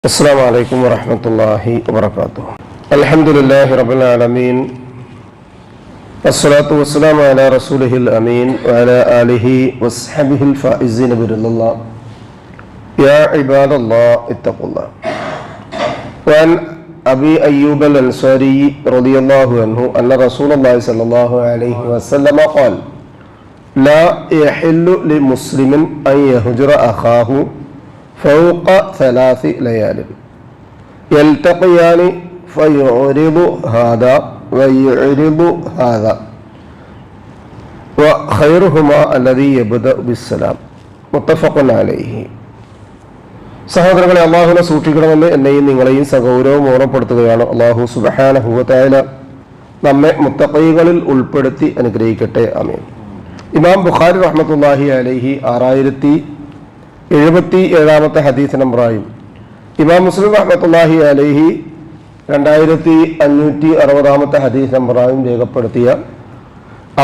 السلام عليكم ورحمة الله وبركاته. الحمد لله رب العالمين، والصلاة والسلام على رسوله الأمين وعلى آله وصحبه الفائزين برضا الله. يا عباد الله اتقوا الله. وعن أبي أيوب الأنصاري رضي الله عنه أن رسول الله صلى الله عليه وسلم قال: لا يحل لمسلم أن يهجر أخاه فوق 3 ليال يلتقيان فيعرض هذا ويعرض هذا وخيرهما الذي يبدأ بالسلام. متفق عليه. സഹോദരങ്ങളെ, അള്ളാഹുവിനെ സൂക്ഷിക്കണമെന്ന് എന്നെയും നിങ്ങളെയും സഗൗരവം ഓർമ്മപ്പെടുത്തുകയാണ്. അള്ളാഹു സുബ്ഹാനഹു വ തആല നമ്മെ മുത്തഖീകളിൽ ഉൾപ്പെടുത്തി അനുഗ്രഹിക്കട്ടെ. ആമീൻ. ഇമാം ബുഖാരി റഹ്മത്തുള്ളാഹി അലൈഹി 6077 ഹദീസ് നമ്പറായും ഇമാം മുസ്ലിം റഹ്മത്തുള്ളാഹി അലൈഹി 2560 ഹദീസ് നമ്പറായും രേഖപ്പെടുത്തിയ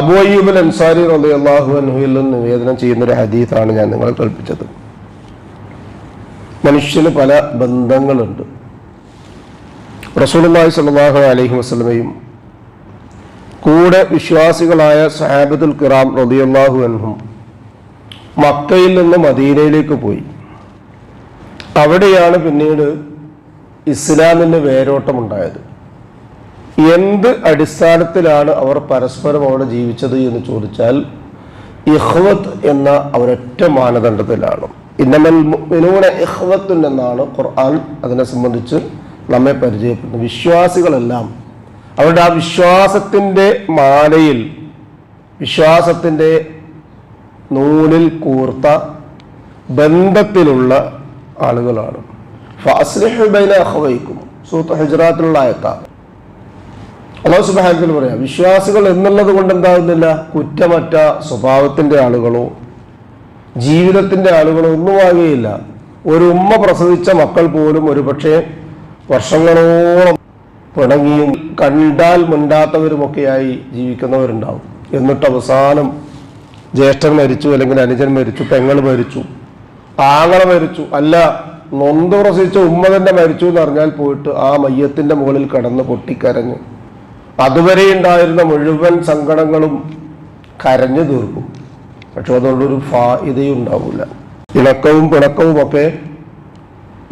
അബൂ അയ്യൂബ് അൽ അൻസാരി റളിയല്ലാഹു അൻഹുവിൽ നിന്ന് നിവേദനം ചെയ്യുന്നൊരു ഹദീസാണ് ഞാൻ നിങ്ങളെ കേൾപ്പിച്ചത്. മനുഷ്യന് പല ബന്ധങ്ങളുണ്ട്. റസൂലുള്ളാഹി സ്വല്ലല്ലാഹു അലൈഹി വസല്ലമയും കൂടെ വിശ്വാസികളായ സഹാബത്തുൽ കിറാം റളിയല്ലാഹു അൻഹും മക്കയിൽ നിന്ന് മദീനയിലേക്ക് പോയി. അവിടെയാണ് പിന്നീട് ഇസ്ലാമിന് വേരോട്ടമുണ്ടായത്. എന്ത് അടിസ്ഥാനത്തിലാണ് അവർ പരസ്പരം അവിടെ ജീവിച്ചത് എന്ന് ചോദിച്ചാൽ ഇഖ്വത്ത് എന്ന ഒരൊറ്റ മാനദണ്ഡത്തിലാണ്. ഇന്നമൽ മുഅ്മിനൂന ഇഖ്വത്തുൻ എന്നാണ് ഖുർആൻ അതിനെ സംബന്ധിച്ച് നമ്മെ പരിചയപ്പെടുന്നത്. വിശ്വാസികളെല്ലാം അവരുടെ ആ വിശ്വാസത്തിൻ്റെ മാലയിൽ, വിശ്വാസത്തിൻ്റെ നൂലിൽ കൂർത്ത ബന്ധത്തിലുള്ള ആളുകളാണ്. ഫഅസ്ലിഹു ബൈന അഖവൈക്കും സൂറത്ത് ഹുജറാത്തിലുള്ള ആയത്താണ്. അല്ലാഹു സുബ്ഹാനഹു വ തആല പറയാം, വിശ്വാസികൾ എന്നുള്ളത് കൊണ്ട് എന്താകുന്നില്ല, കുറ്റമറ്റ സ്വഭാവത്തിൻ്റെ ആളുകളോ ജീവിതത്തിൻ്റെ ആളുകളോ ഒന്നും ആകുകയില്ല. ഒരു ഉമ്മ പ്രസവിച്ച മക്കൾ പോലും ഒരുപക്ഷെ വർഷങ്ങളോളം പിണങ്ങിയും കണ്ടാൽ മിണ്ടാത്തവരുമൊക്കെയായി ജീവിക്കുന്നവരുണ്ടാവും. എന്നിട്ട് അവസാനം ജ്യേഷ്ഠൻ മരിച്ചു, അല്ലെങ്കിൽ അനുജൻ മരിച്ചു, പെങ്ങൾ മരിച്ചു, ആങ്ങള മരിച്ചു, അല്ല നൊന്ത് പ്രസവിച്ച ഉമ്മ തന്നെ മരിച്ചു എന്ന് അറിഞ്ഞാൽ പോയിട്ട് ആ മയ്യത്തിന്റെ മുകളിൽ കടന്ന് പൊട്ടിക്കരഞ്ഞ് അതുവരെ ഉണ്ടായിരുന്ന മുഴുവൻ സങ്കടങ്ങളും കരഞ്ഞു തീർക്കും. പക്ഷെ അതുകൊണ്ടൊരു ഫായിദയും ഉണ്ടാവില്ല. ഇണക്കവും പിണക്കവും ഒക്കെ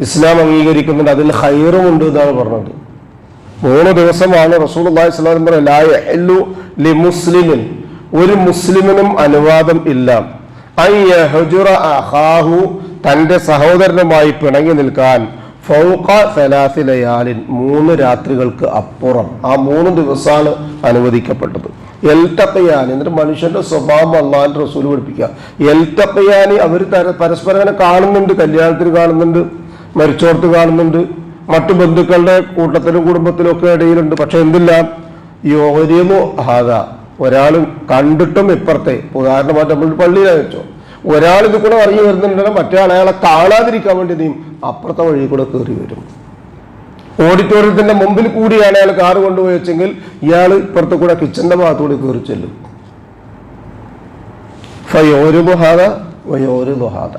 ഇസ്ലാം അംഗീകരിക്കുന്നുണ്ട്. അതിൽ ഖൈറുമുണ്ട് എന്നാണ് പറഞ്ഞത്. 3 ദിവസമാണ് റസൂലുള്ളാഹി സ്വല്ലല്ലാഹു അലൈഹി വസല്ലം ലാ യഹല്ലു ലിമുസ്ലിമിൻ, ഒരു മുസ്ലിമിനും അനുവാദം ഇല്ല അയ്യഹുജുറ അഖാഹു, തൻ്റെ സഹോദരനുമായി പിണങ്ങി നിൽക്കാൻ ഫൗഖ 3 ലയാലിൻ, 3 രാത്രികൾക്ക് അപ്പുറം. ആ 3 ദിവസമാണ് അനുവദിക്കപ്പെട്ടത്. എൽതഖിയാനി, എന്നിട്ട് മനുഷ്യന്റെ സ്വഭാവം അല്ലാഹുവിന്റെ റസൂൽ പഠിപ്പിക്കുക. എൽതഖിയാനി, അവർ പരസ്പരം അങ്ങനെ കാണുന്നുണ്ട്, കല്യാണത്തിന് കാണുന്നുണ്ട്, മരിച്ചോർത്ത് കാണുന്നുണ്ട്, മറ്റു ബന്ധുക്കളുടെ കൂട്ടത്തിലും കുടുംബത്തിലും ഒക്കെ ഇടയിലുണ്ട്. പക്ഷെ എന്തില്ല, യോരിയമോ ഹാദ, ഒരാൾ കണ്ടിട്ടും ഇപ്പുറത്തെ, ഉദാഹരണമായിട്ട് നമ്മൾ പള്ളിയിലാണ് വെച്ചോ, ഒരാൾ ഇത് കൂടെ ഇറങ്ങി വരുന്നുണ്ടെങ്കിൽ മറ്റേ അയാളെ കാണാതിരിക്കാൻ വേണ്ടി നീ അപ്പുറത്തെ വഴി കൂടെ കയറി വരും. ഓഡിറ്റോറിയത്തിന്റെ മുമ്പിൽ കൂടിയാണ് അയാൾ കാറ് കൊണ്ടുപോയി വെച്ചെങ്കിൽ ഇയാൾ ഇപ്പുറത്തെ കൂടെ കിച്ചന്റെ ഭാഗത്തൂടെ കയറി ചെല്ലും. ഫയോരുഹാദ വയോരുഹാദ,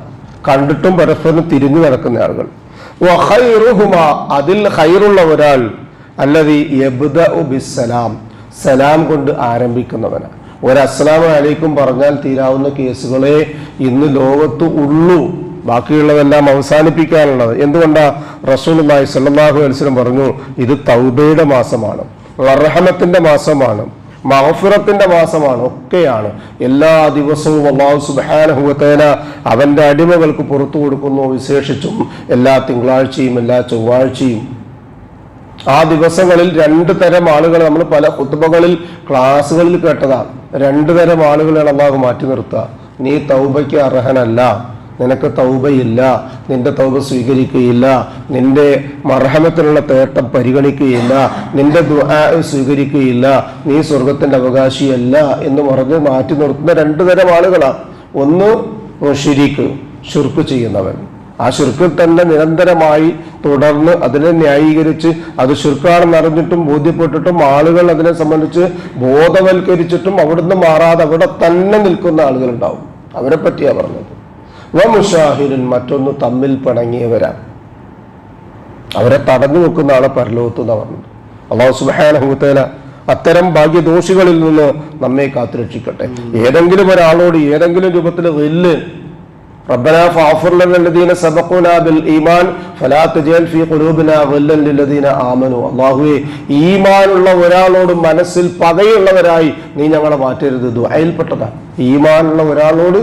കണ്ടിട്ടും പരസ്പരം തിരിഞ്ഞു നടക്കുന്ന ആളുകൾ. അതിൽ ഖൈറുള്ള ഒരാൾ അല്ലദീ യബ്ദഉ ബിസ്സലാം, സലാം കൊണ്ട് ആരംഭിക്കുന്നവന്. ഒരു അസ്സലാമു അലൈക്കും പറഞ്ഞാൽ തീരാവുന്ന കേസുകളെ ഇന്ന് ലോകത്ത് ഉള്ളൂ, ബാക്കിയുള്ളതെല്ലാം അവസാനിപ്പിക്കാനുള്ളത്. എന്തുകൊണ്ടാ? റസൂലുള്ളാഹി സ്വല്ലല്ലാഹു അലൈഹി വസല്ലം പറഞ്ഞു, ഇത് തൗബയുടെ മാസമാണ്, റഹ്മത്തിന്റെ മാസമാണ്, മഗ്ഫിറത്തിന്റെ മാസമാണ്, ഒക്കെയാണ്. എല്ലാ ദിവസവും അല്ലാഹു സുബ്ഹാനഹു വ തആല അവന്റെ അടിമകൾക്ക് പുറത്തു കൊടുക്കുന്നു. വിശേഷിച്ചും എല്ലാ തിങ്കളാഴ്ചയും എല്ലാ ചൊവ്വാഴ്ചയും. ആ ദിവസങ്ങളിൽ 2 തരം ആളുകൾ നമ്മൾ പല ഖുത്ബകളിൽ ക്ലാസ്സുകളിൽ കേട്ടതാണ്. 2 തരം ആളുകളാണ് അല്ലാഹു മാറ്റി നിർത്തുക. നീ തൗബയ്ക്ക് അർഹനല്ല, നിനക്ക് തൗബയില്ല, നിന്റെ തൗബ സ്വീകരിക്കുകയില്ല, നിന്റെ മർഹമത്തിനുള്ള തേട്ടം പരിഗണിക്കുകയില്ല, നിന്റെ ദുആ സ്വീകരിക്കുകയില്ല, നീ സ്വർഗത്തിന്റെ അവകാശിയല്ല എന്ന് പറഞ്ഞ് മാറ്റി നിർത്തുന്ന 2 തരം ആളുകളാണ്. ഒന്ന് മുശ്രിക്ക്, ശിർക്ക് ചെയ്യുന്നവൻ. ആ ശിർക്കിൽ തന്നെ നിരന്തരമായി തുടർന്ന് അതിനെ ന്യായീകരിച്ച് അത് ശിർക്കാണെന്ന് അറിഞ്ഞിട്ടും ബോധ്യപ്പെട്ടിട്ടും ആളുകൾ അതിനെ സംബന്ധിച്ച് ബോധവൽക്കരിച്ചിട്ടും അവിടുന്ന് മാറാതെ അവിടെ തന്നെ നിൽക്കുന്ന ആളുകളുണ്ടാവും. അവരെ പറ്റിയാ പറഞ്ഞത്. വമുഷാഹിരൻ, മറ്റൊന്ന് തമ്മിൽ പിണങ്ങിയവരാണ്. അവരെ തടഞ്ഞു വെക്കുന്ന ആളെ പരലോകത്ത് എന്നാണ് പറഞ്ഞത്. അല്ലാഹു സുബ്ഹാനഹു വ തആല അത്തരം ഭാഗ്യദോഷികളിൽ നിന്ന് നമ്മെ കാത്തുരക്ഷിക്കട്ടെ. ഏതെങ്കിലും ഒരാളോട് ഏതെങ്കിലും രൂപത്തിൽ ഗില്ല്, റബ്ബനാ ഫഗ്ഫിർ ലനാ ലല്ലദീന സബഖൂനാ ബിൽ ഈമാൻ ഫലാ തജൽ ഫീ ഖുലൂബിനാ ഗില്ലൻ ലില്ലദീന ആമനു, അല്ലാഹുവേ ഈമാനുള്ള ഒരാളോട് മനസ്സിൽ പകയുള്ളവരായി നീ ഞങ്ങളെ മാറ്റരുത്. ദുആയിൽപ്പെട്ടതാണ്. ഈമാനുള്ള ഒരാളോട്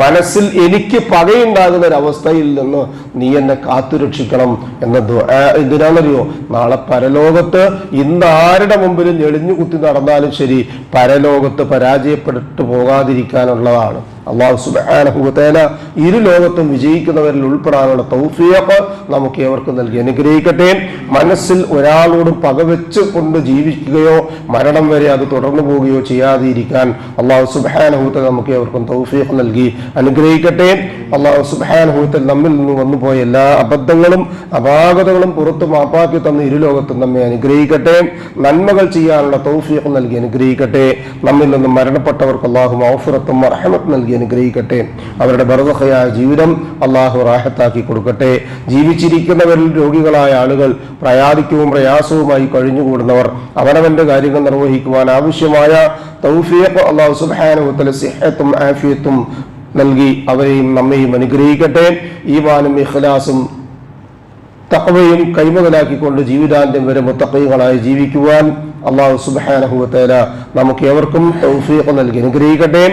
മനസ്സിൽ എനിക്ക് പകയുണ്ടാകുന്ന ഒരവസ്ഥയിൽ നിന്ന് നീ എന്നെ കാത്തുരക്ഷിക്കണം എന്ന ദുആ. എന്തിനാണെന്നറിയോ? നാളെ പരലോകത്ത് ഇന്ന് ആരുടെ മുമ്പിലും ഞെളിഞ്ഞു കുത്തി നടന്നാലും ശരി, പരലോകത്ത് പരാജയപ്പെട്ടു പോകാതിരിക്കാനുള്ളതാണ്. അല്ലാഹു സുബ്ഹാനഹു വ തആല ഇരു ലോകത്തും വിജയിക്കുന്നവരിൽ ഉൾപ്പെടാനുള്ള തൗഫീഖ് നമുക്ക് ഏവർക്കും നൽകി അനുഗ്രഹിക്കട്ടെ. മനസ്സിൽ ഒരാളോടും പകവെച്ച് കൊണ്ട് ജീവിക്കുകയോ മരണം വരെ അത് തുടർന്നു പോവുകയോ ചെയ്യാതിരിക്കാൻ അല്ലാഹു സുബ്ഹാനഹു വ തആല നമുക്ക് ഏവർക്കും തൗഫീഖ് നൽകി അനുഗ്രഹിക്കട്ടെ. അല്ലാഹു സുബ്ഹാനഹു വ തആല നമ്മിൽ നിന്ന് വന്നുപോയ എല്ലാ അബദ്ധങ്ങളും അപാകതകളും പുറത്തു മാപ്പാക്കി തന്ന് ഇരു ലോകത്തും നമ്മെ അനുഗ്രഹിക്കട്ടെ. നന്മകൾ ചെയ്യാനുള്ള തൗഫീഖ് നൽകി അനുഗ്രഹിക്കട്ടെ. നമ്മിൽ നിന്ന് മരണപ്പെട്ടവർക്ക് അല്ലാഹു മഗ്ഫിറത്തും റഹ്മത്തും നൽകി അനുഗ്രഹിക്കട്ടെ. അവരുടെ ബർസഖയായ ജീവിതം അല്ലാഹു റാഹത്താക്കി കൊടുക്കട്ടെ. ജീവിച്ചിരിക്കുന്നവരിൽ രോഗികളായ ആളുകൾ, പ്രയാദിക്കവും പ്രയാസവുമായി കഴിഞ്ഞുകൂടുന്നവർ, അവനവന്റെ കാര്യങ്ങൾ നിർവഹിക്കുവാൻ ആവശ്യമായ തൗഫീഖ് അല്ലാഹു സുബ്ഹാനഹു വ തആല സിഹ്ഹത്തും ആഫിയത്തും നൽകി അവരെയും നമ്മയും അനുഗ്രഹിക്കട്ടെ. ഈമാനും ഇഖ്ലാസും തഖ്വയും കൈമുതലാക്കിക്കൊണ്ട് ജീവിതാന്ത്യം വരെ മുത്തഖീകളായി ജീവിക്കുവാൻ അല്ലാഹു സുബ്ഹാനഹു വ തആല നമുക്ക് ഏവർക്കും തൗഫീഖ് നൽകി അനുഗ്രഹിക്കട്ടെ.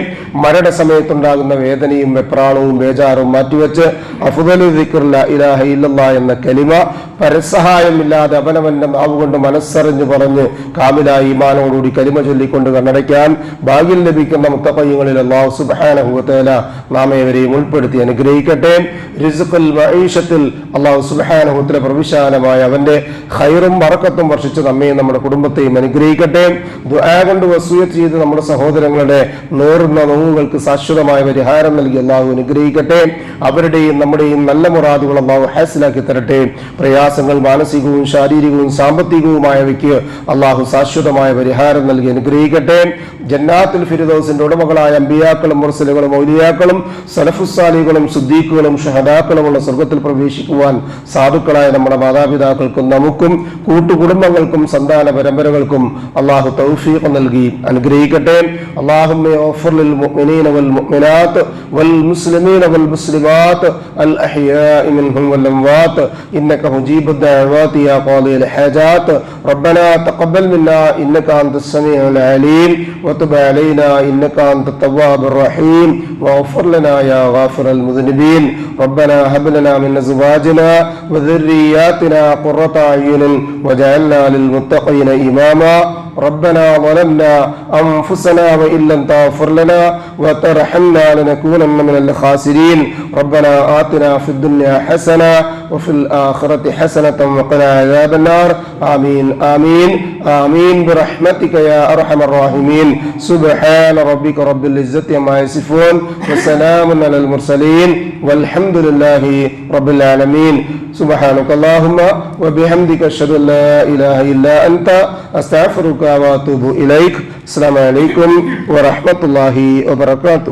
മരണസമയത്തുണ്ടാകുന്ന വേദനയും വെപ്രാളവും ബേജാറും മാറ്റിവെച്ച് അഫ്ദലു ദിക്ർ ലാ ഇലാഹ ഇല്ലല്ലാഹ് എന്ന കലിമ പരസഹായമില്ലാതെ അവനവന്റെ നാവ് കൊണ്ട് മനസ്സറിഞ്ഞു പറഞ്ഞ് കാമിലായി ഈമാനോടുകൂടി കലിമ ചൊല്ലിക്കൊണ്ട് കണ്ണടയ്ക്കാൻ ഭാഗ്യം ലഭിക്കുന്ന മുത്തഖീങ്ങളിൽ അല്ലാഹു സുബ്ഹാനഹു വ തആല നാം ഏവരെയും ഉൾപ്പെടുത്തി അനുഗ്രഹിക്കട്ടെ. റിസ്ഖുൽ മഈശത്തിൽ അല്ലാഹു സുബ്ഹാനഹു വ തആല പ്രവിശാലമായ അവന്റെ ഖൈറും ബറക്കത്തും വർഷിച്ച് നമ്മയും നമ്മുടെ കുടുംബത്തെയും അനുഗ്രഹിക്കട്ടെ. ദുആ കൊണ്ട് വസിയത്ത് ചെയ്ത് നമ്മുടെ സഹോദരങ്ങളുടെ നേർന്ന നോവുകൾക്ക് ശാശ്വതമായ പരിഹാരം നൽകി അല്ലാഹു അനുഗ്രഹിക്കട്ടെ. അവരുടെയും നമ്മുടെയും നല്ല മുറാദുകൾ അല്ലാഹു ഹാസിലാക്കി തരട്ടെ. പ്രയാസങ്ങൾ മാനസികവും ശാരീരികവും സാമ്പത്തികവുമായവയ്ക്ക് അല്ലാഹു ശാശ്വതമായ പരിഹാരം നൽകി അനുഗ്രഹിക്കട്ടെ. ജന്നാത്തുൽ ഫിർദൗസിന്റെ ഉടമകളായ അമ്പിയാക്കളും മുർസലുകളും ഔലിയാക്കളും സലഫുസ്സാലികളും സിദ്ദീഖുകളും ഷഹദാക്കളുമുള്ള സ്വർഗ്ഗത്തിൽ പ്രവേശിക്കുവാൻ സാധുക്കളായ നമ്മുടെ മാതാപിതാക്കൾക്കും നമുക്കും കൂട്ടുകുടുംബങ്ങൾക്കും സന്താന പരമ്പരകൾക്കും അല്ലാഹു തൗഫീഖ് നൽകി അനുഗ്രഹിക്കട്ടെ. അല്ലാഹുമ്മ ഗ്ഫിർ ലിൽ മുഅ്മിനീന വൽ മുഅ്മിനാത്ത് വൽ മുസ്ലിമീന വൽ മുസ്ലിമാത്ത് അൽ അഹ്യാഇ മിൻഹും വൽ അംവാത്ത് ഇന്നക മുജീബുദ് ദഅവാതി യാ ഖാദിൽ ഹാജാത്ത്. റബ്ബനാ തഖബ്ബൽ മിന്നാ ഇന്നക അൻതസ് സമീഉൽ അലീം വതുബ് അലൈനാ ഇന്നക അൻതത് തവ്വാബുർ റഹീം വഗ്ഫിർ ലനാ യാ ഗാഫിറൽ മുദ്നിബീൻ. റബ്ബനാ ഹബ് ലനാ മിൻ അസ്വാജിനാ വദുർരിയ്യാതിനാ ഖുർറത അയ്യുനിൻ വജഅൽനാ ലിൽ മുത്തഖീന ഇമാമാ. ربنا ظلمنا أنفسنا وإن لم تغفر لنا وترحمنا لنكونن من الخاسرين. ربنا آتنا في الدنيا حسنة وفي الآخرة حسنة وقنا عذاب النار. آمين آمين آمين برحمتك يا أرحم الراحمين. سبحان ربك رب العزة عما يصفون وسلام على المرسلين والحمد لله رب العالمين. سبحانك اللهم وبحمدك أشهد أن لا إله إلا أنت أستغفرك وأتوب إليك. السلام عليكم ورحمة الله وبركاته.